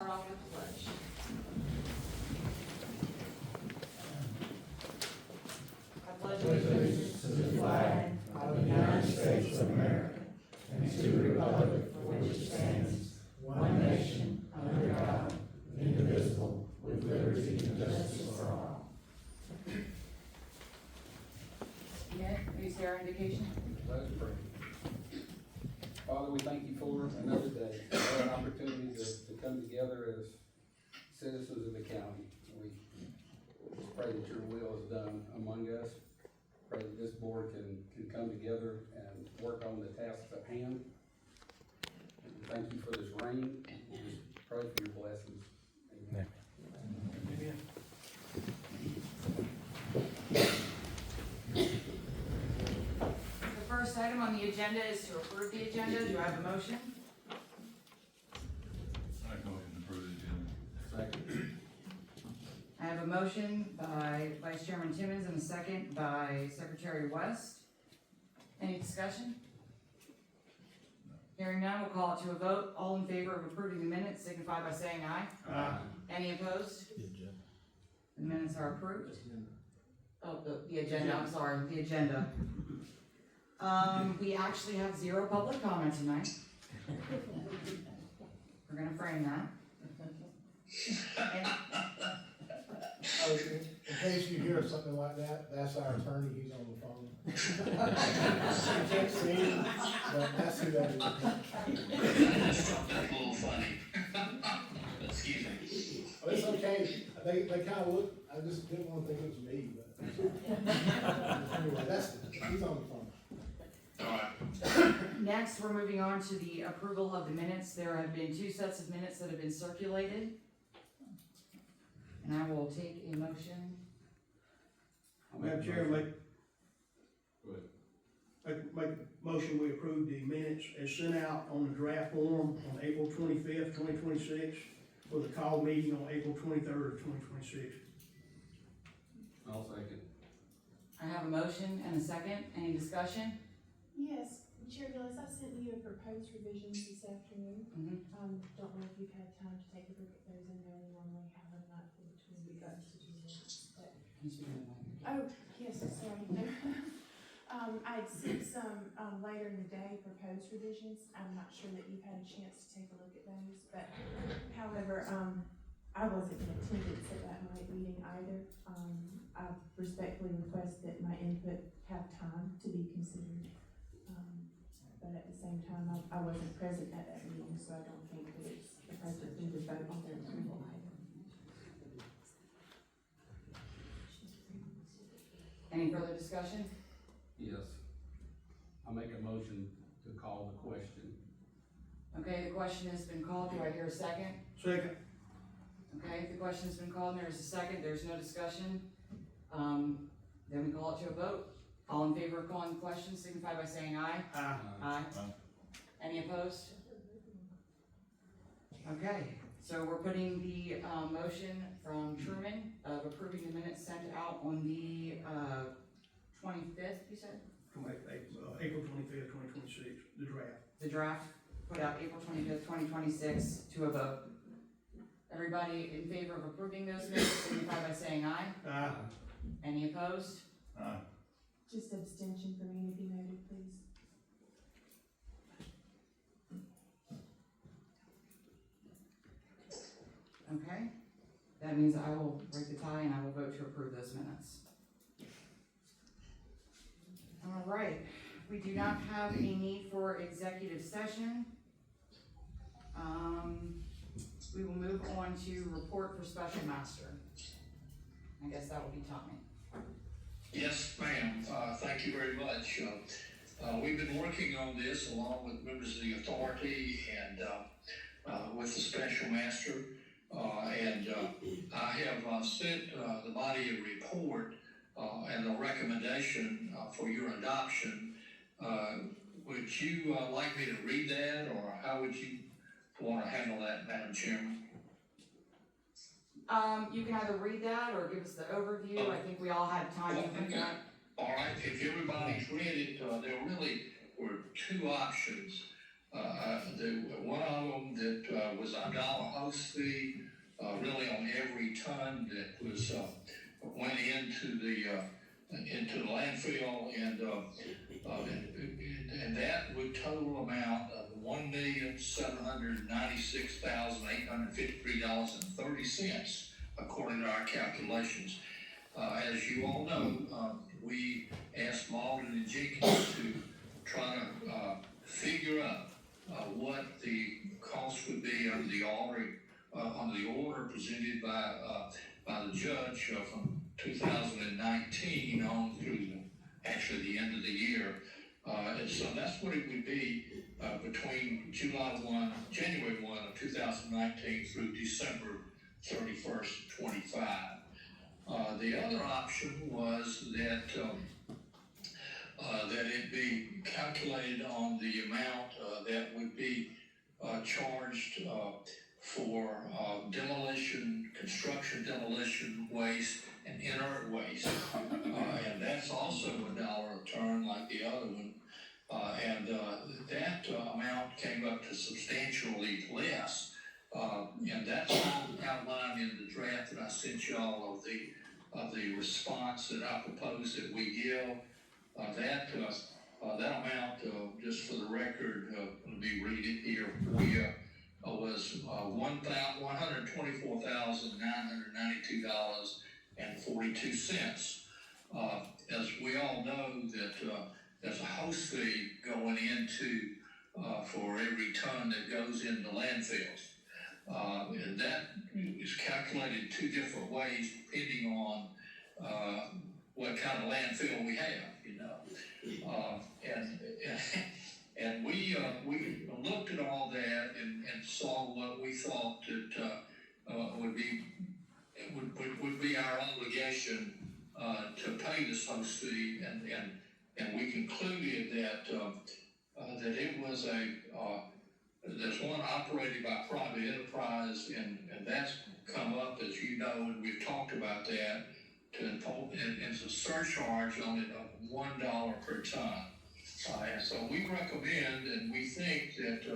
Start off with the pledge. I pledge allegiance to the flag of the United States of America and to the republic for which it stands, one nation, under God, indivisible, with liberty and justice for all. Nick, please hear our indication. Let us pray. Father, we thank you for another day, another opportunity to come together as citizens of the county. We just pray that your will is done among us. Pray that this board can come together and work on the tasks at hand. And thank you for this rain. We just pray for your blessings. Amen. Amen. The first item on the agenda is to approve the agenda. Do I have a motion? I motion to approve the agenda. Second. I have a motion by Vice Chairman Timmons and a second by Secretary West. Any discussion? Hearing none, we'll call it to a vote. All in favor of approving the minutes signify by saying aye. Aye. Any opposed? The minutes are approved. Oh, the agenda, I'm sorry, the agenda. We actually have 0 public comment tonight. We're gonna frame that. And In case you hear something like that, that's our attorney, he's on the phone. You can't see him, but that's who that is. That's a little funny. Excuse me. Oh, it's okay, they kinda look, I just didn't wanna think it was me, but. Anyway, he's on the phone. Alright. next, we're moving on to the approval of the minutes. There have been 2 sets of minutes that have been circulated. And I will take a motion. Madam Chair, Go ahead. make motion we approve the minutes as sent out on the draft form on April 25th, 2026, for the call meeting on April 23rd, 2026. I'll second. I have a motion and a second. Any discussion? Yes, Chair Gillis, I sent you a proposed revisions this afternoon. Don't know if you've had time to take a look at those. I know we normally have them not in between the guts to do this, but. Oh, yes, sorry. I'd sent some, later in the day proposed revisions. I'm not sure that you've had a chance to take a look at those, but however, I wasn't in attendance at that night meeting either. I respectfully request that my input have time to be considered. But at the same time, I wasn't present at that meeting, so I don't think that it's appropriate for me to vote on their approval either. Any further discussion? Yes. I make a motion to call the question. Okay, the question has been called. Do I hear a second? Second. Okay, the question's been called and there's a second. There's no discussion. Then we call it to a vote. All in favor of calling the question signify by saying aye. Aye. Aye. Any opposed? Okay, so we're putting the, motion from Truman of approving the minutes sent out on the, 25th, you said? April 25th, 2026, the draft. The draft, put out April 25th, 2026 to a vote. Everybody in favor of approving those minutes signify by saying aye. Aye. Any opposed? Aye. Just abstention for me to be noted, please. Okay, that means I will break the tie and I will vote to approve those minutes. All right, we do not have any need for executive session. We will move on to report for special master. I guess that will be Tommy. Yes, ma'am. Thank you very much. We've been working on this along with members of the authority and with the special master. And I have sent the body a report and a recommendation for your adoption. Would you like me to read that, or how would you want to handle that, Madam Chairman? You can either read that or give us the overview. I think we all had time to read that. All right, if everybody's read it, there really were 2 options. one of them that, was $1 host fee, really on every ton that was, went into the landfill, and that would total amount of $1,796,853.30, according to our calculations. As you all know, we asked Malden and Jenkins to try to, figure out, what the cost would be under the order presented by the judge, from 2019 on through actually the end of the year. And so that's what it would be, between January 1 of 2019 through December 31st, 25. The other option was that it be calculated on the amount that would be charged for construction demolition waste and inert waste. And that's also $1 a ton like the other one. That amount came up to substantially less. And that's all outlined in the draft that I sent y'all of the response that I propose that we give. That amount, just for the record, let me read it here for you, was $124,992.42. As we all know that there's a host fee going into for every ton that goes into landfills. And that is calculated two different ways depending on what kind of landfill we have, you know. And we looked at all that and saw what we thought that would be our obligation to pay this host fee, and we concluded that it was there's one operated by private enterprise, and that's come up, as you know, and we've talked about that, and it's a surcharge on it of $1 per ton. And so we recommend, and we think that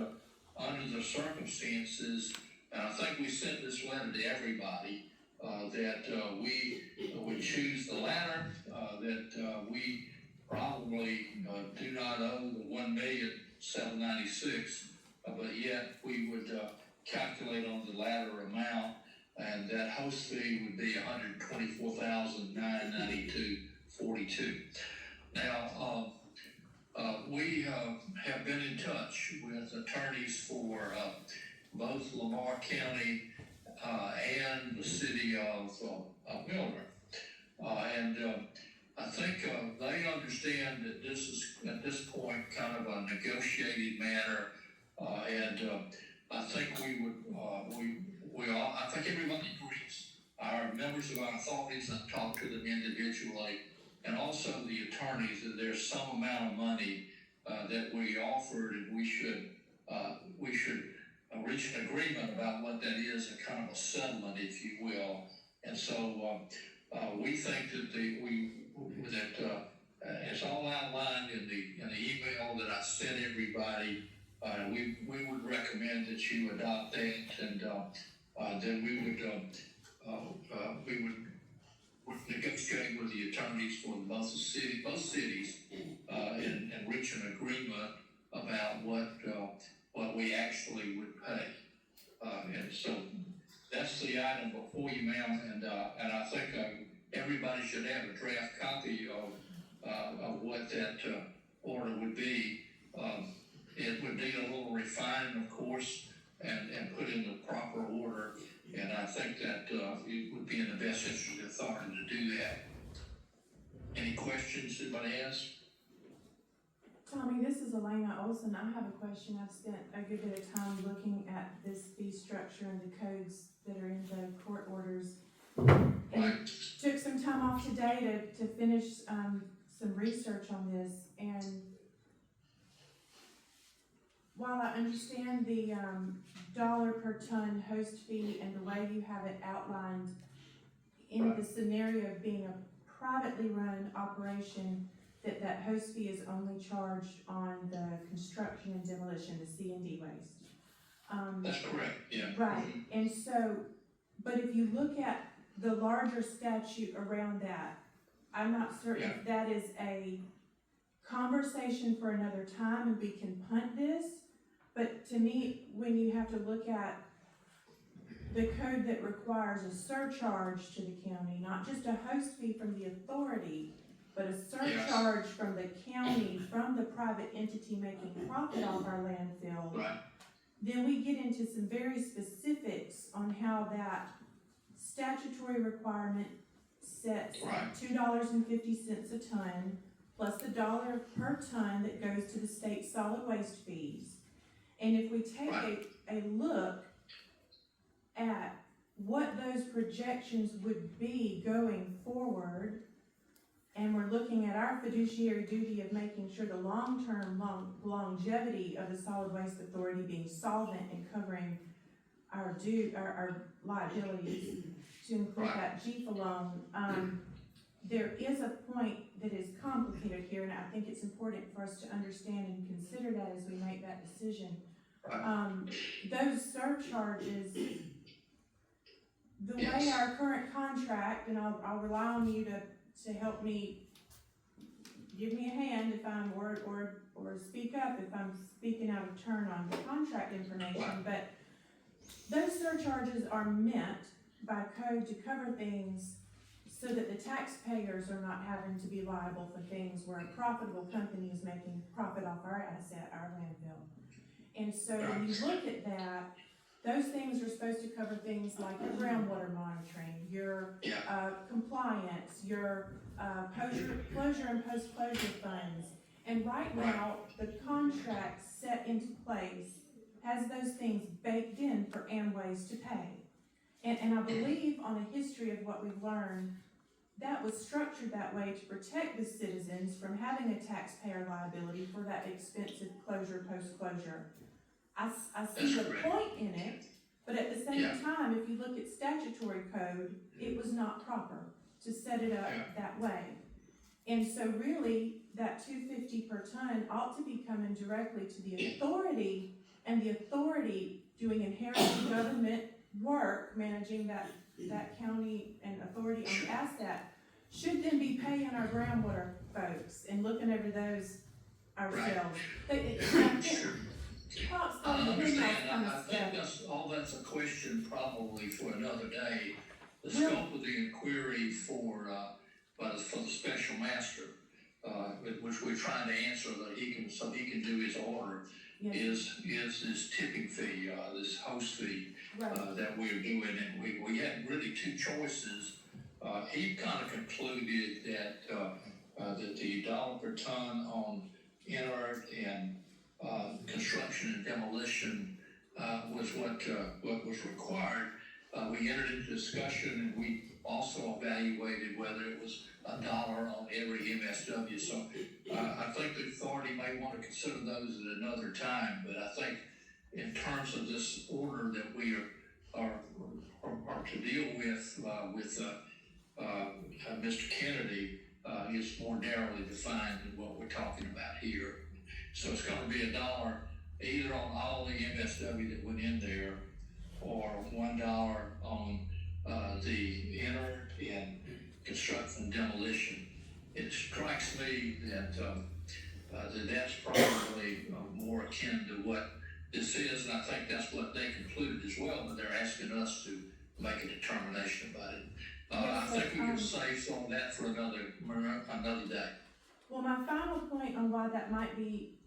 under the circumstances, and I think we sent this letter to everybody, that we would choose the latter, that we probably do not owe the $1,796,000, but yet we would calculate on the latter amount, and that host fee would be $124,992.42. Now, we have been in touch with attorneys for both Lamar County and the city of Milner. I think they understand that this is, at this point, kind of a negotiated matter, I think I think everybody agrees. Our members of our authorities, I've talked to them individually, and also the attorneys, that there's some amount of money that we offered, and we should reach an agreement about what that is, a kind of a settlement, if you will. And so we think that it's all outlined in the email that I sent everybody. We would recommend that you adopt that, and then we would negotiate with the attorneys for both cities, and reach an agreement about what we actually would pay. And so that's the item before you, ma'am, and I think everybody should have a draft copy of what that order would be. It would need a little refining, of course, and put in the proper order. And I think that it would be in the best interest of the authority to do that. Any questions anybody has? Tommy, this is Elena Olson. I have a question. I've spent a good bit of time looking at this fee structure and the codes that are in the court orders. And took some time off today to finish some research on this. And while I understand the dollar per ton host fee and the way you have it outlined in the scenario of being a privately run operation, that host fee is only charged on the construction and demolition, the C&D waste. That's correct, yeah. Right, and so, but if you look at the larger statute around that, I'm not certain if that is a conversation for another time and we can punt this, but to me, when you have to look at the code that requires a surcharge to the county, not just a host fee from the authority, but a surcharge from the county, from the private entity making profit off our landfill, Right. then we get into some very specifics on how that statutory requirement sets Right. $2.50 a ton, plus the $1 per ton that goes to the state solid waste fees. And if we take a look at what those projections would be going forward, and we're looking at our fiduciary duty of making sure the long-term longevity of the solid waste authority being solvent and covering our liabilities to include that GFA loan, there is a point that is complicated here, and I think it's important for us to understand and consider that as we make that decision. Those surcharges, the way our current contract, and I'll rely on you to help me, give me a hand if I'm, or speak up if I'm speaking out of turn on the contract information, but those surcharges are meant by code to cover things so that the taxpayers are not having to be liable for things where a profitable company is making profit off our asset, our landfill. And so when you look at that, those things are supposed to cover things like your groundwater monitoring, your compliance, your closure and post-closure funds. And right now, the contract set into place has those things baked in for Amways to pay. And I believe on a history of what we've learned, that was structured that way to protect the citizens from having a taxpayer liability for that expensive closure, post-closure. I see the point in it, but at the same time, if you look at statutory code, it was not proper to set it up that way. And so really, that $2.50 per ton ought to be coming directly to the authority, and the authority doing inherent government work, managing that county and authority owned asset, should then be paying our groundwater folks and looking over those ourselves. I understand. I think that's a question probably for another day. The scope of the inquiry for the special master, which we're trying to answer so he can do his order, is this tipping fee, this host fee that we're doing, and we had really two choices. He kind of concluded that the $1 per ton on inert and construction and demolition was what was required. We entered into discussion, and we also evaluated whether it was $1 on every MSW. So I think the authority may want to consider those at another time. But I think in terms of this order that we are to deal with Mr. Kennedy, is more narrowly defined than what we're talking about here. So it's going to be $1 either on all the MSW that went in there, or $1 on the inert and construction and demolition. It strikes me that that's probably more akin to what this is, and I think that's what they concluded as well, but they're asking us to make a determination about it. I think we can save on that for another day. Well, my final point on why that might be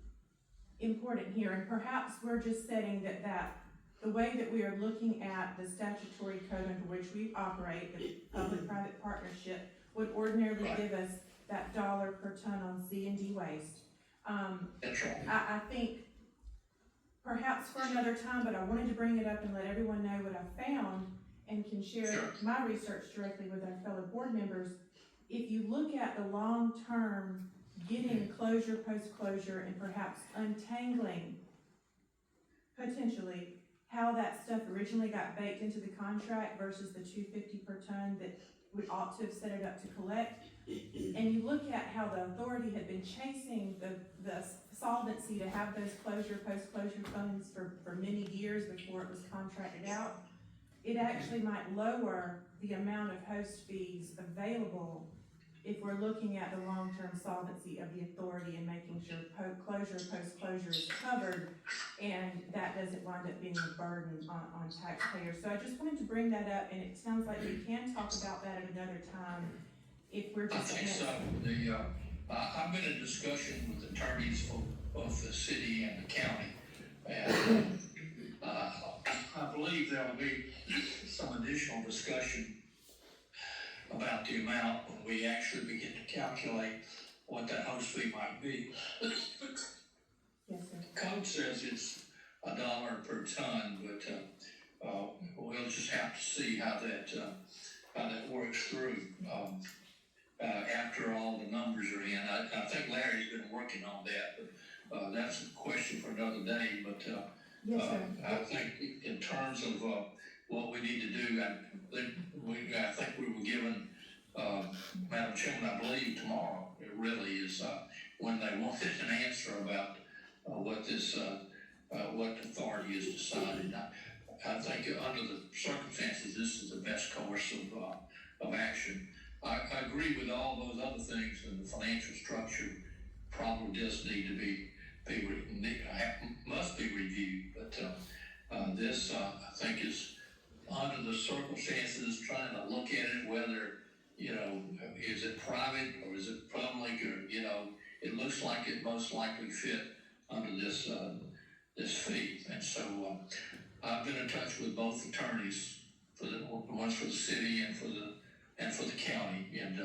important here, and perhaps we're just setting that the way that we are looking at the statutory code under which we operate, the public-private partnership, would ordinarily give us that $1 per ton on C&D waste. That's right. I think perhaps for another time, but I wanted to bring it up and let everyone know what I found and can share my research directly with our fellow board members. If you look at the long-term getting closure, post-closure, and perhaps untangling, potentially, how that stuff originally got baked into the contract versus the $2.50 per ton that we ought to have set it up to collect. And you look at how the authority had been chasing the solvency to have those post-closure funds for many years before it was contracted out. It actually might lower the amount of host fees available if we're looking at the long-term solvency of the authority and making sure post-closure is covered, and that doesn't wind up being a burden on taxpayers. So I just wanted to bring that up, and it sounds like we can talk about that at another time if we're I just. think so. I've been in discussion with attorneys for both the city and the county, and I believe there'll be some additional discussion about the amount when we actually begin to calculate what that host fee might be. Yes, sir. Code says it's $1 per ton, but we'll just have to see how that works through. After all the numbers are in, I think Larry's been working on that, but that's a question for another day. But Yes, sir. I think in terms of what we need to do, I think we were given, Madam Chairman, I believe tomorrow, it really is when they wanted an answer about what authority is decided. I think under the circumstances, this is the best course of action. I agree with all those other things, and the financial structure probably does need to must be reviewed, but this, I think, is under the circumstances, trying to look at it, whether, is it private or is it public, or, it looks like it most likely fit under this fee. And so, I've been in touch with both attorneys, for the ones for the city and for the county, and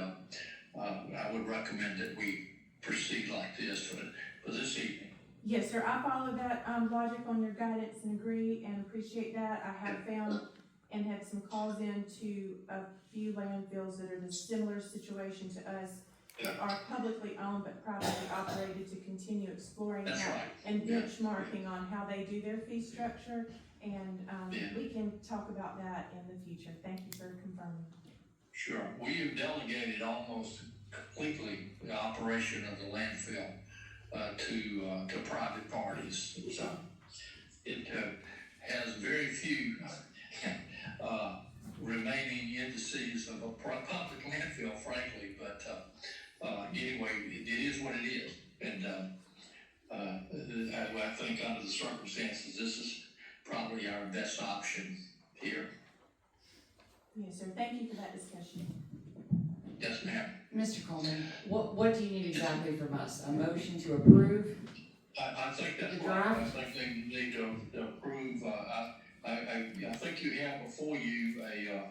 I would recommend that we proceed like this for this evening. Yes, sir, I follow that, logic on your guidance and agree and appreciate that. I have found and had some calls in to a few landfills that are in a similar situation to us, that are publicly owned but privately operated, to continue exploring That's that right. and benchmarking on how they do their fee structure, and, we can talk about that in the future. Thank you for confirming. Sure. We have delegated almost completely the operation of the landfill to private parties. So it has very few remaining indices of a public landfill, frankly. But anyway, it is what it is, and I think under the circumstances, this is probably our best option here. Yes, sir, thank you for that discussion. Yes, ma'am. Mr. Coleman, what do you need exactly from us? A motion to approve? I think that's The right. I draft? think they need to approve, I think you have before you a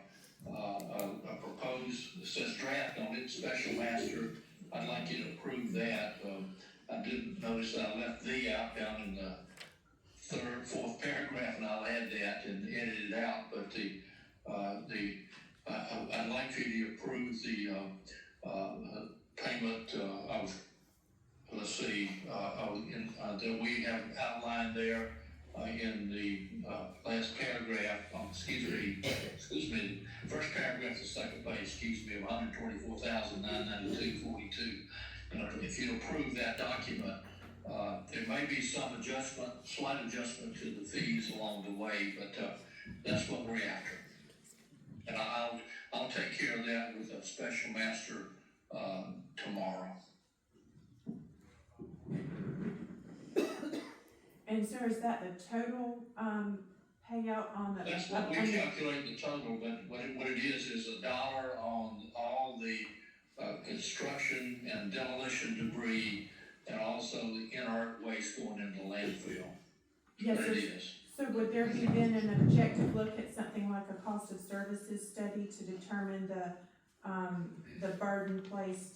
proposed, it says draft on it, special master. I'd like you to approve that. I did notice that I left "the" out down in the fourth paragraph, and I'll add that and edit it out, but I'd like for you to approve the payment of, let's see, that we have outlined there in the last paragraph, excuse me, first paragraph, the second page, of $124,992.42. If you approve that document, there may be some slight adjustment to the fees along the way, but that's what we're after. And I'll take care of that with a special master tomorrow. And sir, is that the total, payout on the? That's what we calculate the total, but what it is $1 on all the construction and demolition debris, and also the inert waste going into landfill. Yes, But sir. it is. So would there be then an objective look at something like a cost of services study to determine the burden placed?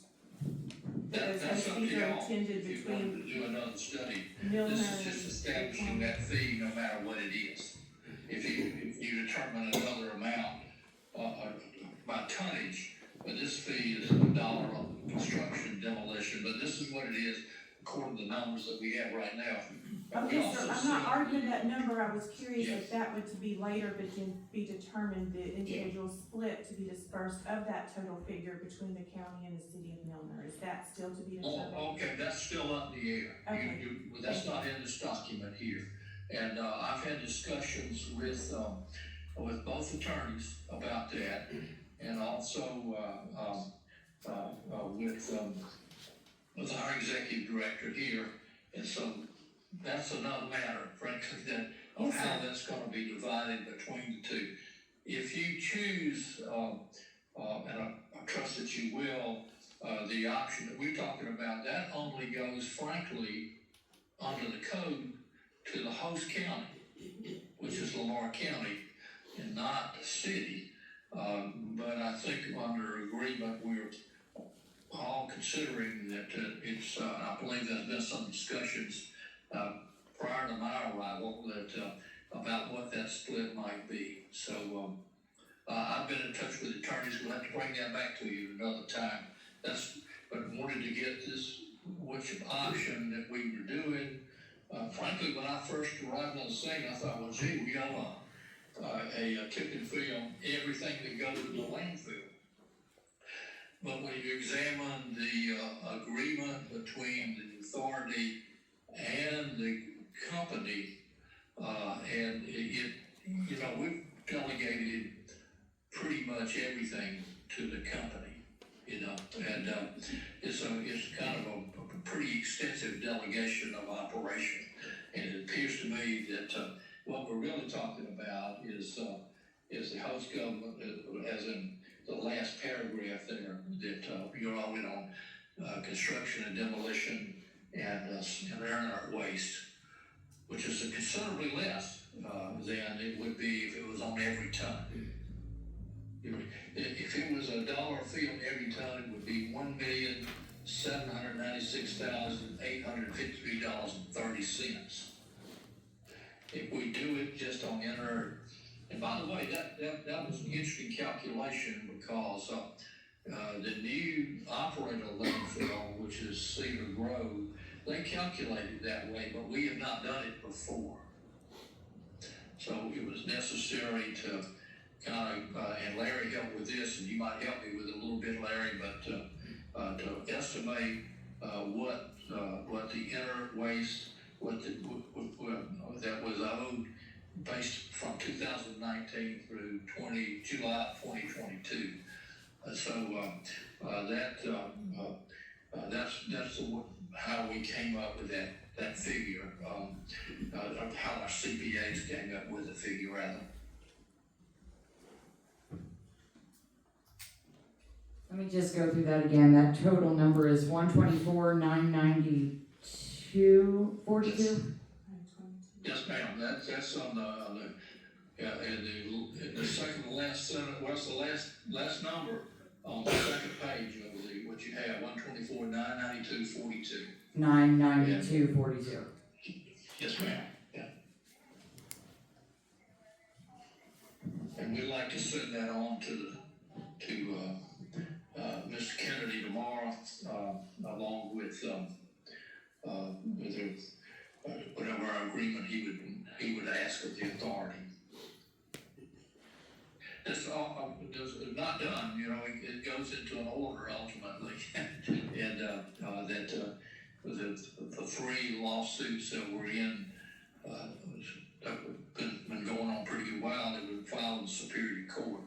That's Those up to fees are y'all, intended if you between want to do another study. Milner This and. is just establishing that fee no matter what it is. If you determine another amount, by tonnage, but this fee is $1 on construction, demolition, but this is what it is. according to the numbers that we have right now. But we Okay, also so I'm see- not arguing that number, I was curious Yes. if that would to be later, but can be determined, the individual split to be dispersed of that total figure between the county and the city of Milner, is that still to be determined? Oh, okay, that's still up in the air. Okay. Well, that's not in this document here. And, I've had discussions with both attorneys about that, and also, with our executive director here. And so that's another matter, frankly, that of Yes, how sir. that's gonna be divided between the two. If you choose, and I trust that you will, the option that we're talking about, that only goes frankly under the code to the host county, which is Lamar County and not the city. But I think under agreement, we're all considering that it's, I believe there's been some discussions prior to my arrival that about what that split might be. So I've been in touch with attorneys. We'll have to bring that back to you another time. But wanted to get this, which option that we were doing. Frankly, when I first arrived on the scene, I thought, well, gee, we got a tipping fee on everything that goes to the landfill. But when you examine the agreement between the authority and the company, and we've delegated pretty much everything to the company, and it's kind of a pretty extensive delegation of operation. And it appears to me that what we're really talking about is the host government, as in the last paragraph there, that you're all in on construction and demolition and earned waste, which is considerably less than it would be if it was on every ton. If it was $1 fee on every ton, it would be $1,796,853.30. If we do it just on inert, and by the way, that was an interesting calculation because the new operator landfill, which is Cedar Grove, they calculated that way, but we have not done it before. So it was necessary to kind of, and Larry helped with this, and you might help me with it a little bit, Larry, but to estimate what the inert waste, that was owed based from 2019 through July 2022. That's how we came up with that figure, how our CPAs came up with the figure rather. Let me just go through that again. That total number is 124,992.42. Yes, ma'am, that's on the in the second to last sentence, what's the last number on the second page of what you have, 124,992.42. 992.42. Yes, ma'am, yeah. And we'd like to send that on to Mr. Kennedy tomorrow, along with whatever our agreement he would ask of the authority. This all not done, it goes into an order ultimately, and that the three lawsuits that were in that been going on pretty good while. They were filed in Superior Court.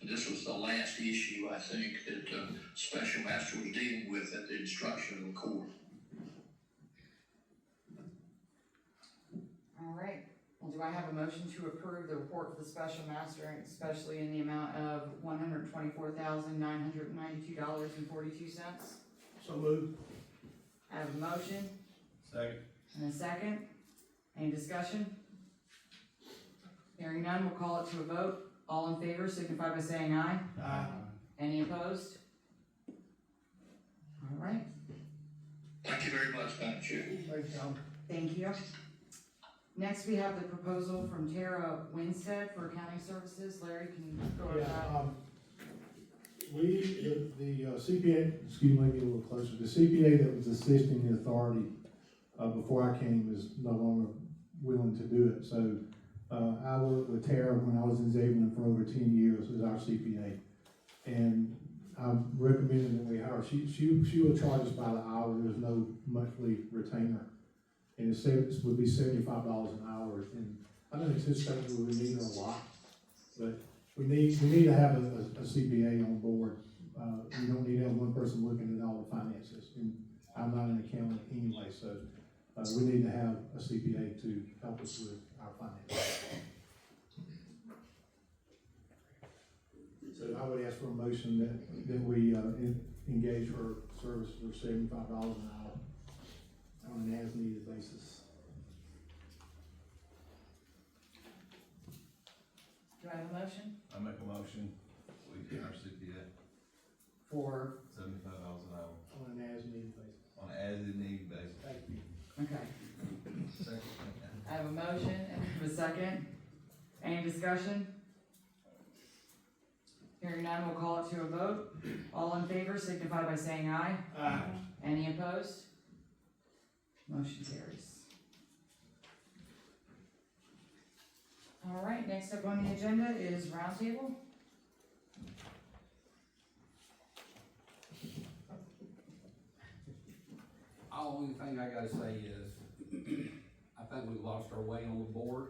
And this was the last issue I think that Special Master was dealing with at the instruction of the court. All right. Well, do I have a motion to approve the report for the Special Master, especially in the amount of $124,992.42? So moved. I have a motion Second. and a second. Any discussion? Hearing none, we'll call it to a vote. All in favor signify by saying aye. Aye. Any opposed? All right. Thank you very much, Madam Chair. Thank you, Tom. Thank you. Next, we have the proposal from Tara Winstead for accounting services. Larry, can you go over that? The CPA, excuse me, let me get a little closer, the CPA that was assisting the authority, before I came is no longer willing to do it, so, I worked with Tara when I was in Zebulon for over 10 years as our CPA. And I'm recommending that we hire, she will charge us by the hour, there's no monthly retainer. And it would be $75 an hour, and I don't anticipate that we need her a lot, but we need to have a CPA on board. We don't need to have one person looking at all the finances, and I'm not an accountant anyway, so, we need to have a CPA to help us with our finances. So I would ask for a motion that we, engage her service for $75 an hour on an as-needed basis. Do I have a motion? I make a motion, we get our CPA For, $75 an hour On an as-needed basis. on an as-needed basis. Thank you. okay, Second. I have a motion and I have a second. Any discussion? Hearing none, we'll call it to a vote. All in favor signify by saying aye. Aye. Any opposed? Motion carries. All right, next up on the agenda is roundtable. Only thing I gotta say is, I think we lost our way on the board.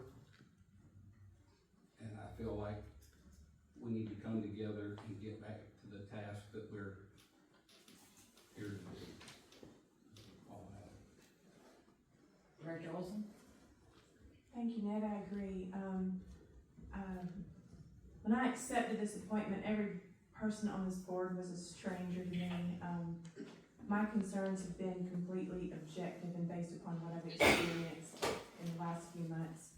And I feel like we need to come together and get back to the task that we're here to do. All that. Director Olson? Thank you, Ned, I agree. When I accepted this appointment, every person on this board was a stranger to me. My concerns have been completely objective and based upon what I've experienced in the last few months.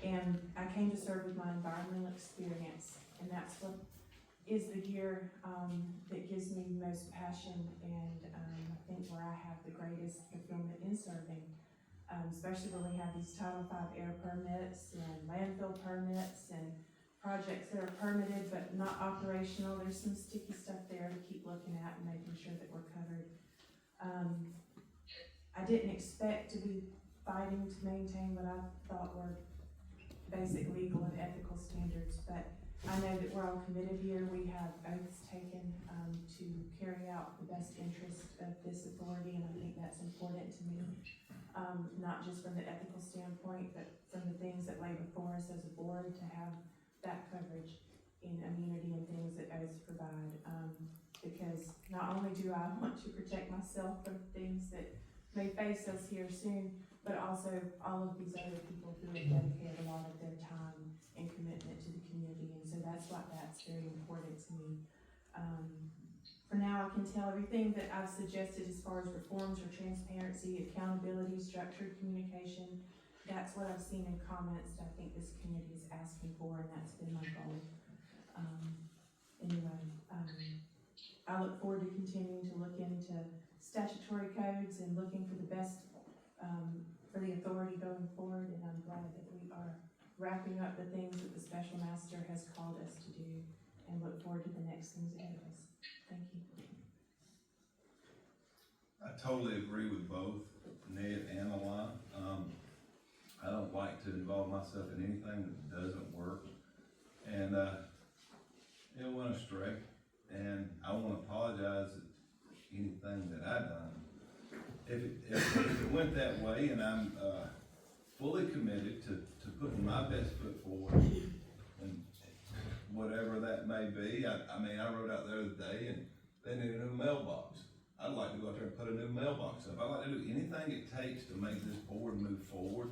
And I came to serve with my environmental experience, and that's what is the gear that gives me the most passion and I think where I have the greatest fulfillment in serving. Especially when we have these Title V air permits and landfill permits and projects that are permitted but not operational. There's some sticky stuff there to keep looking at and making sure that we're covered. I didn't expect to be fighting to maintain what I thought were basic legal and ethical standards, but I know that we're all committed here. We have oaths taken to carry out the best interest of this authority, and I think that's important to me. Not just from the ethical standpoint, but from the things that lay before us as a board to have that coverage in immunity and things that oaths provide. Because not only do I want to protect myself from things that may face us here soon, but also all of these other people who have dedicated a lot of their time and commitment to the community. And so that's very important to me. For now, I can tell everything that I've suggested as far as reforms or transparency, accountability, structured communication, that's what I've seen in comments that I think this community is asking for, and that's been my goal. I look forward to continuing to look into statutory codes and looking for the best for the authority going forward, and I'm glad that we are wrapping up the things that the special master has called us to do, and look forward to the next things ahead of us. Thank you. I totally agree with both Ned and Lamar. I don't like to involve myself in anything that doesn't work, and it went astray. And I want to apologize for anything that I've done. If it went that way, and I'm fully committed to putting my best foot forward, and whatever that may be. I mean, I rode out there the other day and they need a new mailbox. I'd like to go out there and put a new mailbox up. I'd like to do anything it takes to make this board move forward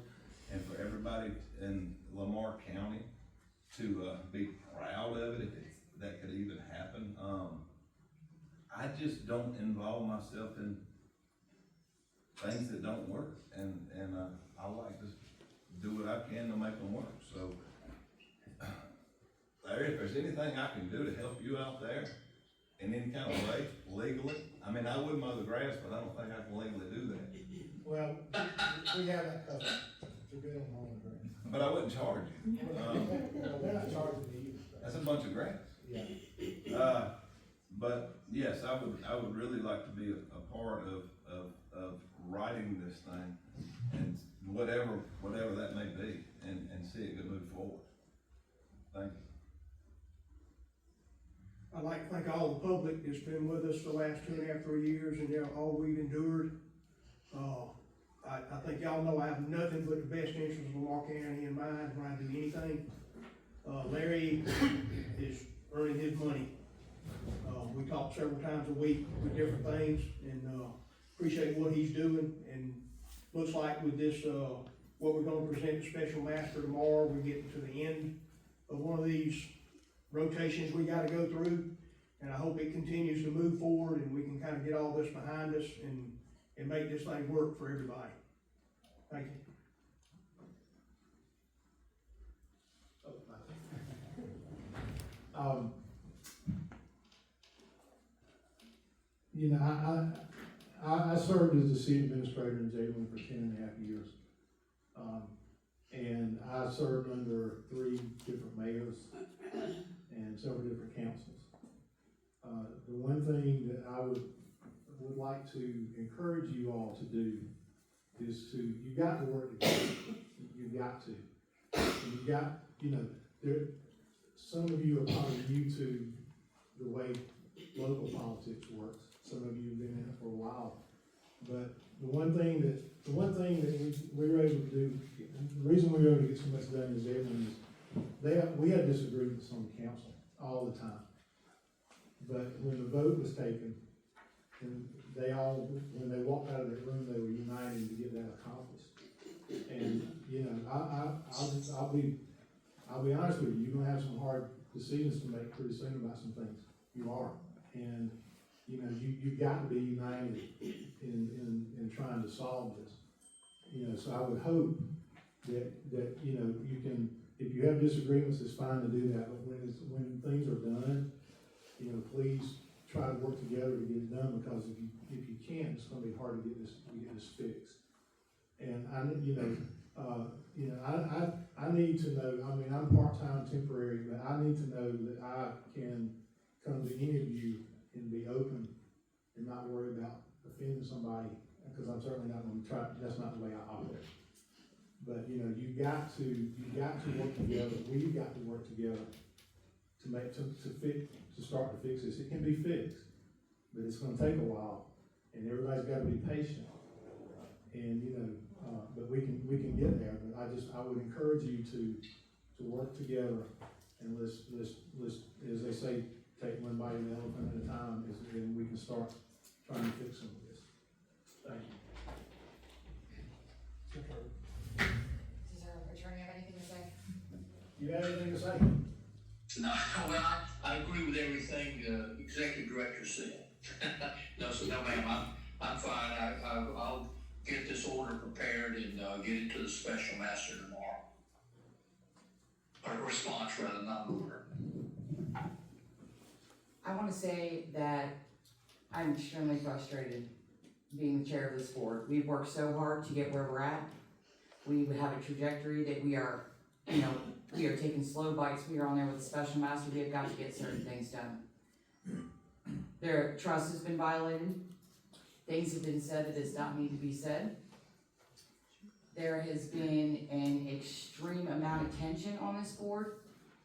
and for everybody in Lamar County to be proud of it, if that could even happen. I just don't involve myself in things that don't work, and I like to do what I can to make them work. So, Larry, if there's anything I can do to help you out there in any kind of way, legally, I mean, I would mow the grass, but I don't think I can legally do that. Well, we have that covered. We're good on mowing the grass. But I wouldn't charge you. They're not charging me either. That's a bunch of grass. Yeah. But yes, I would really like to be a part of writing this thing and whatever that may be and see it move forward. Thank you. I'd like to thank all the public that's been with us the last 2.5, 3 years, and all we've endured. I think y'all know I have nothing but the best interests of Lamar County in mind when I do anything. Larry is earning his money. We talk several times a week with different things, and appreciate what he's doing. And looks like with this, what we're gonna present to Special Master tomorrow, we're getting to the end of one of these rotations we gotta go through. And I hope it continues to move forward and we can kind of get all this behind us and make this thing work for everybody. Thank you. You know, I served as the city administrator in Jalen for 10.5 years. And I served under 3 different mayors and several different councils. The one thing that I would like to encourage you all to do is you got to work together. You got to. You got, you know, some of you are probably new to the way local politics works. Some of you have been in it for a while. But the one thing that we were able to do, the reason we were able to get so much done in Zebulon is we had disagreements on the council all the time. But when the vote was taken, and when they walked out of that room, they were united to get that accomplished. And, you know, I'll be honest with you, you're gonna have some hard decisions to make pretty soon about some things. You are. And, you know, you've got to be united in trying to solve this. You know, so I would hope that, you know, you can, if you have disagreements, it's fine to do that, but when things are done, you know, please try to work together to get it done, because if you can't, it's gonna be hard to get this fixed. And I need to know, I mean, I'm part-time temporary, but I need to know that I can come to any of you and be open and not worry about offending somebody, because I'm certainly not gonna try, that's not the way I operate. But, you know, you've got to work together, we've got to work together to start to fix this. It can be fixed, but it's gonna take a while, and everybody's gotta be patient. And, you know, but we can get there, but I would encourage you to work together, and let's, as they say, take one bite of the elephant at a time, and we can start trying to fix some of this. Thank you. Does our attorney have anything to say? You have anything to say? No, well, I agree with everything the executive director said. No, ma'am, I'm fine. I'll get this order prepared and get it to the special master tomorrow. Or response rather, not an order. I want to say that I'm extremely frustrated being the chair of this board. We've worked so hard to get where we're at. We have a trajectory that we are taking slow bites. We are on there with a special master. We have got to get certain things done. Their trust has been violated. Things have been said that does not need to be said. There has been an extreme amount of tension on this board,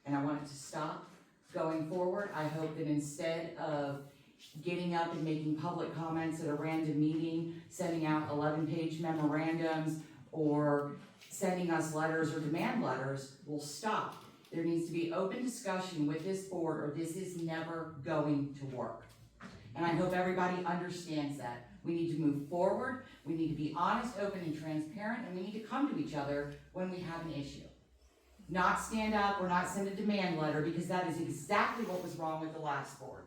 and I want it to stop. Going forward, I hope that instead of getting up and making public comments at a random meeting, sending out 11-page memorandums, or sending us letters or demand letters, will stop. There needs to be open discussion with this board, or this is never going to work. And I hope everybody understands that. We need to move forward, we need to be honest, open, and transparent, and we need to come to each other when we have an issue. Not stand up or not send a demand letter, because that is exactly what was wrong with the last board.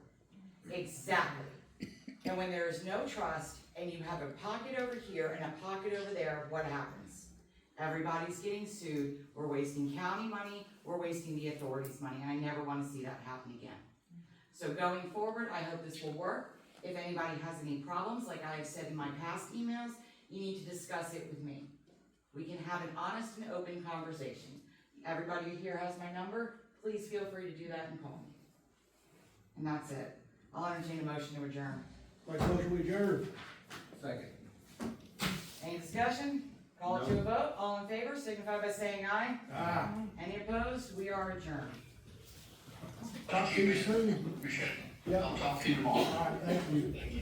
Exactly. And when there is no trust, and you have a pocket over here and a pocket over there, what happens? Everybody's getting sued, we're wasting county money, we're wasting the authority's money, and I never want to see that happen again. So going forward, I hope this will work. If anybody has any problems, like I have said in my past emails, you need to discuss it with me. We can have an honest and open conversation. Everybody here has my number. Please feel free to do that and call me. And that's it. I'll entertain a motion to adjourn. Make a motion, we adjourn. Second. Any discussion? Call it to a vote. All in favor, signify by saying aye. Aye. Any opposed? We are adjourned. Talk to you soon. Appreciate it. Yeah. I'll talk to you tomorrow. All right, thank you. Thank you.